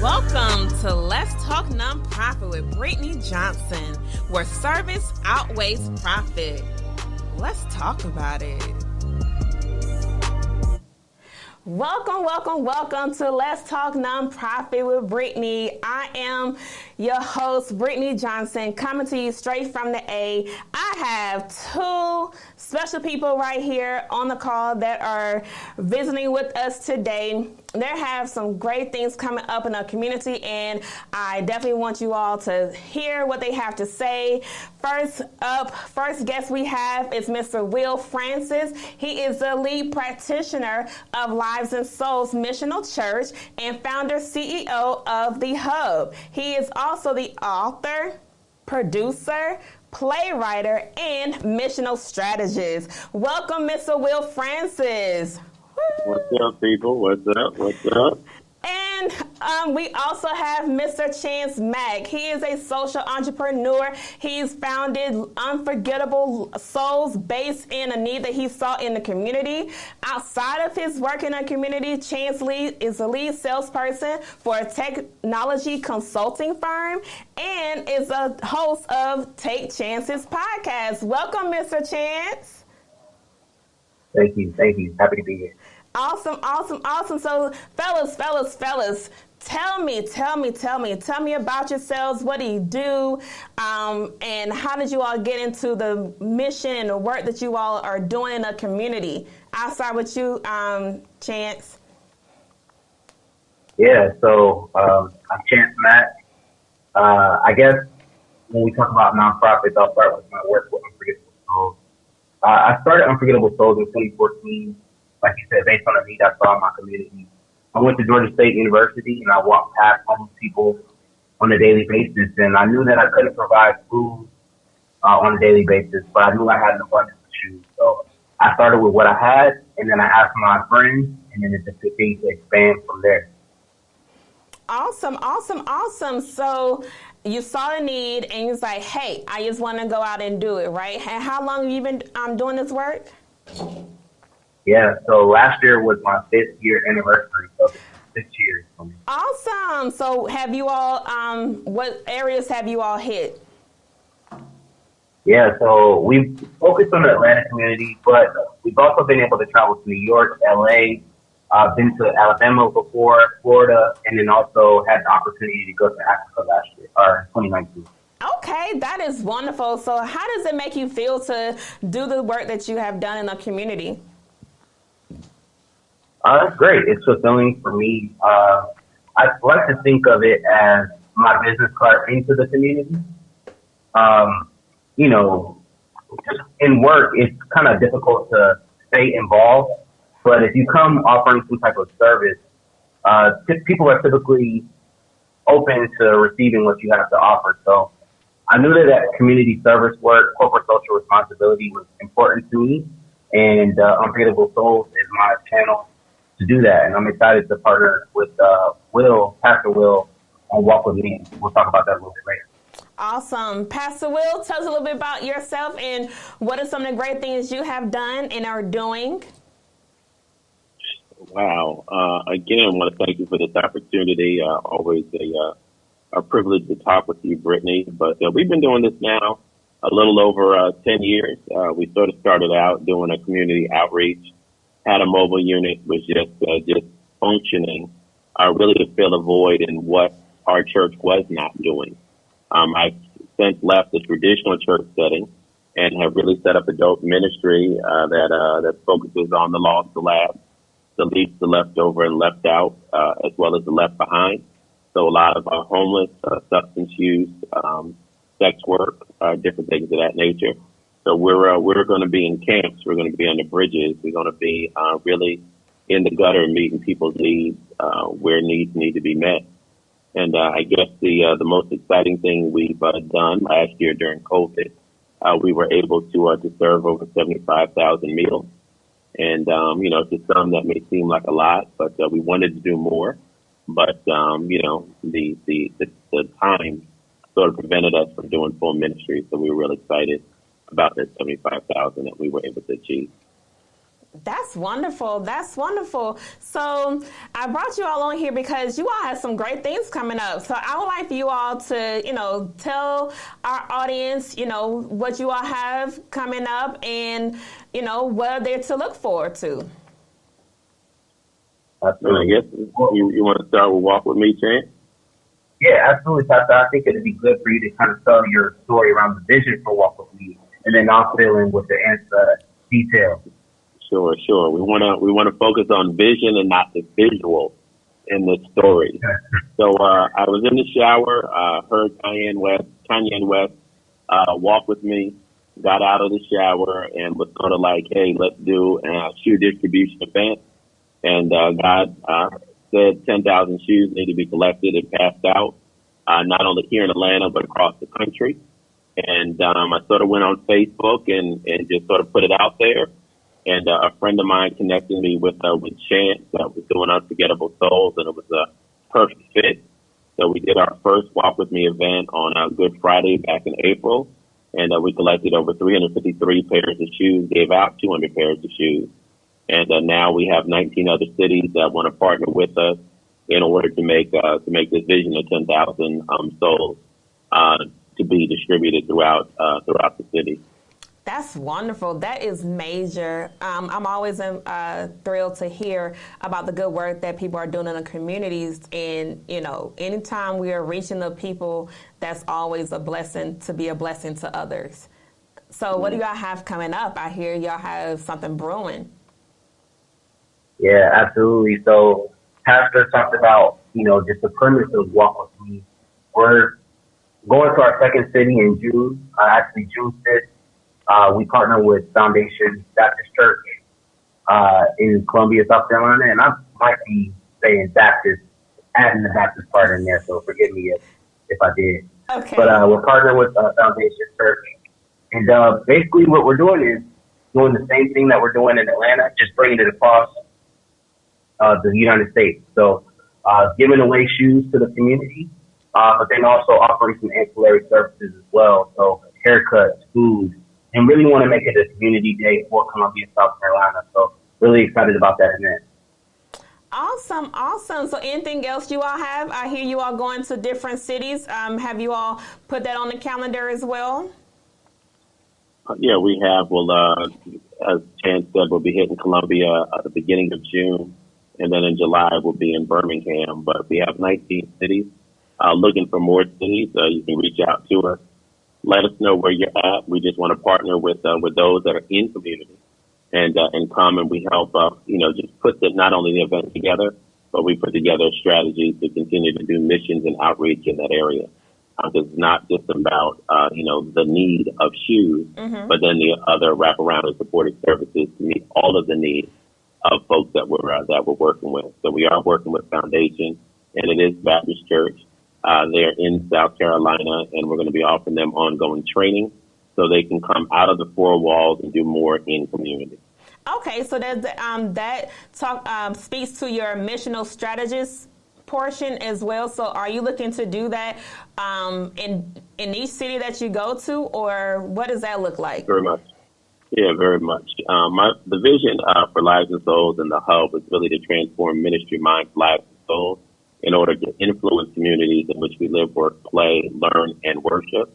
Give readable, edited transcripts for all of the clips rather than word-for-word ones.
Welcome to Let's Talk Nonprofit with Brittany Johnson, where service outweighs profit. Let's talk about it. Welcome to Let's Talk Nonprofit with Brittany. I am your host, Brittany Johnson, coming to you straight from the A. I have two special people right here on the call that are visiting with us today. They have some great things coming up in our community, and I definitely want you all to hear what they have to say. First guest we have is Mr. Will Francis. He is the lead practitioner of Lives and Souls Missional Church and founder CEO of The Hub. He is also the author, producer, playwright, and missional strategist. Welcome, Mr. Will Francis. What's up, people? What's up? And we also have Mr. Chance Mack. He is a social entrepreneur. He's founded Unforgettable Souls based in a need that he saw in the community. Outside of his work in the community, Chance is the lead salesperson for a technology consulting firm and is a host of Take Chances podcast. Welcome, Mr. Chance. Thank you. Happy to be here. Awesome. So, fellas, tell me about yourselves. What do you do? And how did you all get into the mission and the work that you all are doing in the community? I'll start with you, Chance. Yeah, so I'm Chance Mack. I guess when we talk about nonprofits, I'll start with my work with Unforgettable Souls. I started Unforgettable Souls in 2014. Like you said, based on a need I saw in my community. I went to Georgia State University and I walked past homeless people on a daily basis, and I knew that I couldn't provide food on a daily basis, but I knew I had an abundance of shoes. So I started with what I had, and then I asked my friends, and then it just continued to expand from there. Awesome. So you saw the need and you was like, hey, I just want to go out and do it, right? And how long have you been doing this work? Yeah, so last year was my 5th year anniversary, so 6 years. Awesome. So have you all, what areas have you all hit? Yeah, so we've focused on the Atlanta community, but we've also been able to travel to New York, LA, been to Alabama before, Florida, and then also had the opportunity to go to Africa last year, or 2019. Okay, that is wonderful. So how does it make you feel to do the work that you have done in the community? That's great. It's fulfilling for me. I like to think of it as my business card into the community. Just in work, it's kind of difficult to stay involved. But if you come offering some type of service, people are typically open to receiving what you have to offer. So I knew that community service work, corporate social responsibility was important to me. And Unforgettable Souls is my channel to do that, and I'm excited to partner with Pastor Will, on Walk With Me. We'll talk about that a little bit later. Awesome. Pastor Will, tell us a little bit about yourself and what are some of the great things you have done and are doing. Wow. Again, I want to thank you for this opportunity. Always a privilege to talk with you, Brittany. But we've been doing this now a little over 10 years. We sort of started out doing a community outreach. Had a mobile unit, was just functioning, really to fill a void in what our church was not doing. I've since left the traditional church setting and have really set up a dope ministry that focuses on the lost, the last, the least, the left over and left out, as well as the left behind. So a lot of homeless, substance use, sex work, different things of that nature. So we're going to be in camps. We're going to be on the bridges. We're going to be really in the gutter, meeting people's needs where needs need to be met. And I guess the most exciting thing we've done last year during COVID, we were able to serve over 75,000 meals. And to some that may seem like a lot, but we wanted to do more. But the time sort of prevented us from doing full ministry. So we were really excited about that 75,000 that we were able to achieve. That's wonderful. That's wonderful. So I brought you all on here because you all have some great things coming up. So I would like for you all to, tell our audience, what you all have coming up and, what they're to look forward to. Absolutely. I guess you want to start with Walk With Me, Chance? Yeah, absolutely, Pastor. I think it'd be good for you to kind of tell your story around the vision for Walk With Me, and then I'll fill in with the answer detail. Sure. We want to focus on vision and not the visual in this story. So I was in the shower, heard Kanye and West Walk With Me, got out of the shower and was sort of like, hey, let's do a shoe distribution event. And God said 10,000 shoes need to be collected and passed out, not only here in Atlanta, but across the country. And I sort of went on Facebook and just sort of put it out there. And a friend of mine connected me with Chance that was doing Unforgettable Souls, and it was a perfect fit. So we did our first Walk With Me event on Good Friday back in April, and we collected over 353 pairs of shoes, gave out 200 pairs of shoes. And now we have 19 other cities that want to partner with us in order to make this vision of 10,000 souls to be distributed throughout the city. That's wonderful. That is major. I'm always thrilled to hear about the good work that people are doing in the communities. And, anytime we are reaching the people, that's always a blessing to be a blessing to others. So what do y'all have coming up? I hear y'all have something brewing. Yeah, absolutely. So Pastor talked about, just the premise of Walk With Me. We're going to our second city in June, actually June 5th. We partner with Foundation Baptist Church in Columbia, South Carolina, and I might be saying Baptist, adding the Baptist part in there, so forgive me if I did. Okay. But we're partnering with Foundation Church, and basically what we're doing is doing the same thing that we're doing in Atlanta, just bringing it across the United States. So giving away shoes to the community, but then also offering some ancillary services as well, so haircuts, food, and really want to make it a community day for Columbia, South Carolina. So really excited about that event. Awesome. So anything else you all have? I hear you all going to different cities. Have you all put that on the calendar as well? Yeah, we have. Well, as Chance said, we'll be hitting Columbia at the beginning of June, and then in July we'll be in Birmingham. But we have 19 cities. Looking for more cities, you can reach out to us. Let us know where you're at. We just want to partner with those that are in community and come, and we help, just put not only the event together, but we put together strategies to continue to do missions and outreach in that area. Because it's not just about, the need of shoes, but then the other wraparound and supportive services to meet all of the needs of folks that we're working with. So we are working with Foundation, and it is Baptist Church. They're in South Carolina, and we're going to be offering them ongoing training so they can come out of the four walls and do more in community. Okay, so that speaks to your missional strategist portion as well. So are you looking to do that in each city that you go to, or what does that look like? Very much. Yeah, very much. The vision for Lives and Souls and the Hub is really to transform ministry minds, lives, and souls in order to influence communities in which we live, work, play, learn, and worship.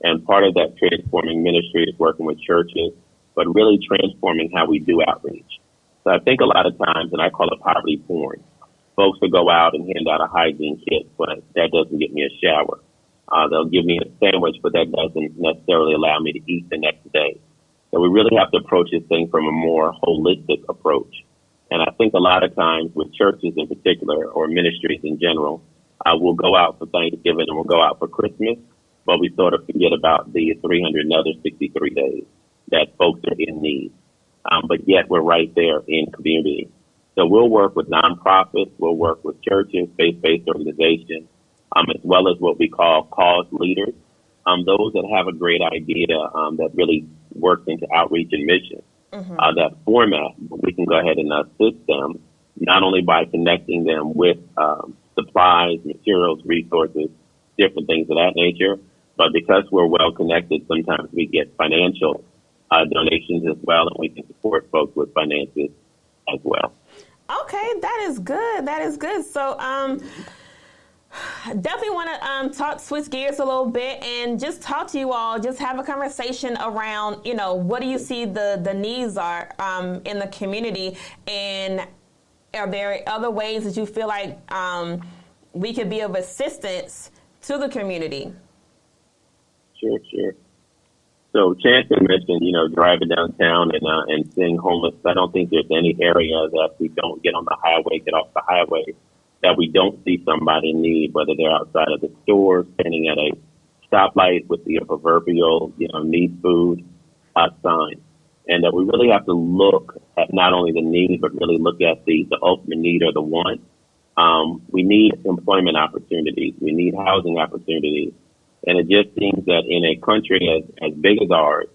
And part of that transforming ministry is working with churches, but really transforming how we do outreach. So I think a lot of times, and I call it poverty porn, folks will go out and hand out a hygiene kit, but that doesn't get me a shower. They'll give me a sandwich, but that doesn't necessarily allow me to eat the next day. So we really have to approach this thing from a more holistic approach. And I think a lot of times with churches in particular, or ministries in general, we'll go out for Thanksgiving and we'll go out for Christmas, but we sort of forget about the 363 days that folks are in need. But yet we're right there in community. So we'll work with nonprofits, we'll work with churches, faith-based organizations, as well as what we call cause leaders, those that have a great idea that really works into outreach and mission. That format, we can go ahead and assist them, not only by connecting them with supplies, materials, resources, different things of that nature, but because we're well connected, sometimes we get financial donations as well, and we can support folks with finances as well. Okay, that is good. That is good. So, definitely want to switch gears a little bit and just talk to you all, just have a conversation around, what do you see the needs are in the community, and are there other ways that you feel like we could be of assistance to the community? Sure. So Chance had mentioned, driving downtown and seeing homeless. I don't think there's any area that we don't get on the highway, get off the highway, that we don't see somebody in need, whether they're outside of the store, standing at a stoplight with the proverbial, need food sign. And that we really have to look at not only the need, but really look at the ultimate need or the want. We need employment opportunities. We need housing opportunities. And it just seems that in a country as big as ours,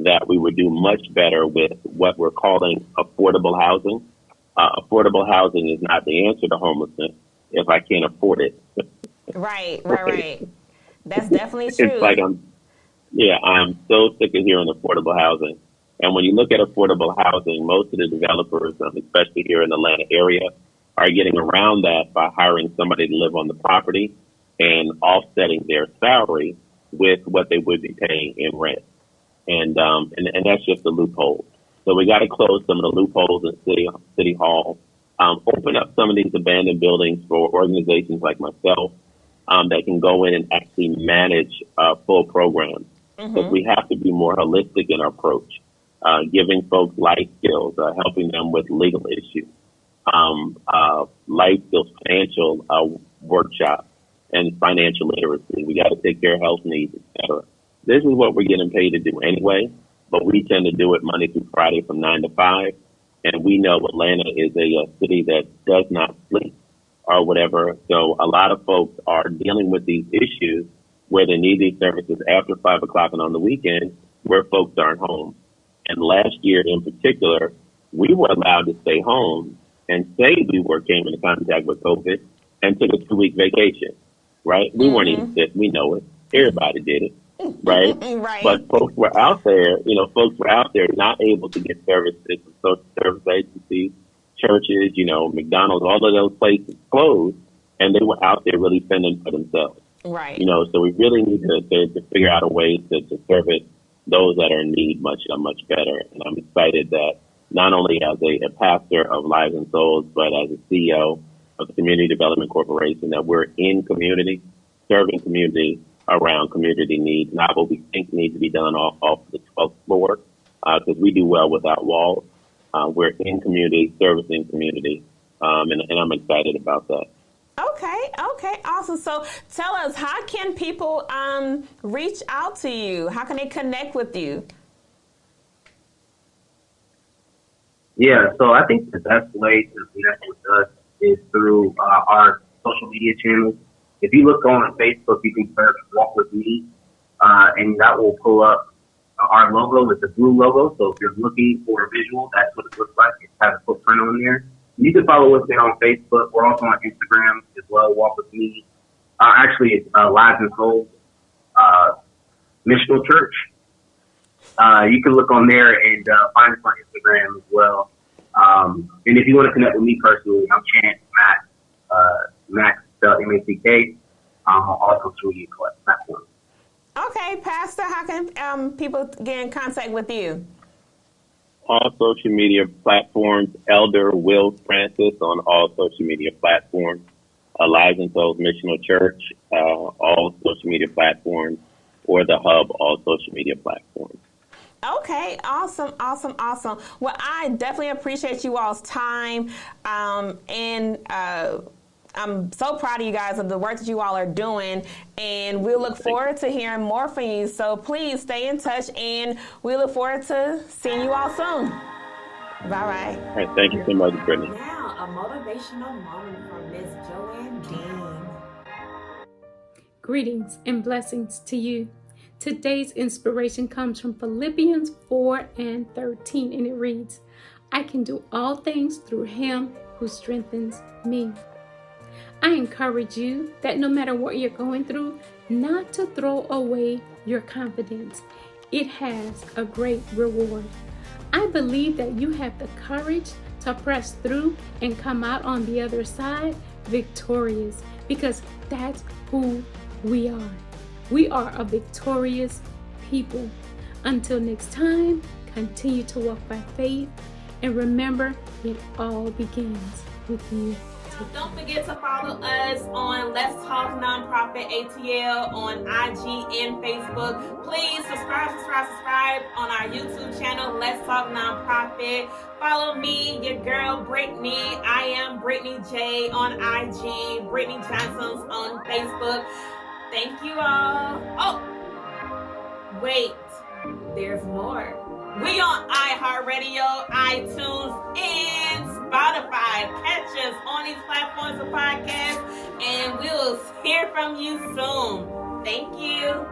that we would do much better with what we're calling affordable housing. Affordable housing is not the answer to homelessness if I can't afford it. Right. That's definitely true. It's like I'm so sick of hearing affordable housing. And when you look at affordable housing, most of the developers, especially here in the Atlanta area, are getting around that by hiring somebody to live on the property and offsetting their salary with what they would be paying in rent. And that's just a loophole. So we got to close some of the loopholes in City Hall, open up some of these abandoned buildings for organizations like myself that can go in and actually manage full programs. Because we have to be more holistic in our approach, giving folks life skills, helping them with legal issues, life skills, financial workshops, and financial literacy. We got to take care of health needs, et cetera. This is what we're getting paid to do anyway, but we tend to do it Monday through Friday from 9 to 5. And we know Atlanta is a city that does not sleep or whatever. So a lot of folks are dealing with these issues where they need these services after 5 o'clock and on the weekend where folks aren't home. And last year in particular, we were allowed to stay home and say we came into contact with COVID and took a 2-week vacation, right? We weren't even sick. We know it. Everybody did it, right? Right. But folks were out there, not able to get services from social service agencies, churches, McDonald's, all of those places closed, and they were out there really fending for themselves. Right. So we really need to figure out a way to service those that are in need much better. And I'm excited that not only as a pastor of Lives and Souls, but as a CEO of the Community Development Corporation, that we're in community, serving community around community needs, not what we think needs to be done off the 12th floor, because we do well without walls. We're in community, servicing community, and I'm excited about that. Okay, awesome. So tell us, how can people reach out to you? How can they connect with you? Yeah, so I think the best way to connect with us is through our social media channels. If you look on Facebook, you can search Walk With Me, and that will pull up our logo with the blue logo. So if you're looking for a visual, that's what it looks like. It has a footprint on there. You can follow us there on Facebook. We're also on Instagram as well, Walk With Me. Actually, it's Lives and Souls Missional Church. You can look on there and find us on Instagram as well. And if you want to connect with me personally, I'm Chance Max, M-A-C-K, on all social media platforms. Okay, Pastor, how can people get in contact with you? All social media platforms, Elder Will Francis on all social media platforms, Lives and Souls Missional Church, all social media platforms, or The Hub, all social media platforms. Okay, awesome. Well, I definitely appreciate you all's time, and I'm so proud of you guys of the work that you all are doing, and we look forward to hearing more from you. So please stay in touch, and we look forward to seeing you all soon. Bye-bye. All right, thank you so much, Brittany. Now, a motivational moment from Ms. Joanne Dean. Greetings and blessings to you. Today's inspiration comes from Philippians 4:13, and it reads, I can do all things through him who strengthens me. I encourage you that no matter what you're going through, not to throw away your confidence. it has a great reward. I believe that you have the courage to press through and come out on the other side victorious, because that's who we are. We are a victorious people. Until next time, continue to walk by faith, and remember, it all begins with you. Don't forget to follow us on Let's Talk Nonprofit ATL on IG and Facebook. Please subscribe on our YouTube channel, Let's Talk Nonprofit. Follow me, your girl Brittany. I am Brittany J on IG, Brittany Johnson's on Facebook. Thank you all. Oh, wait, there's more. We on iHeartRadio, iTunes, and Spotify. Catch us on these platforms of podcasts, and we'll hear from you soon. Thank you.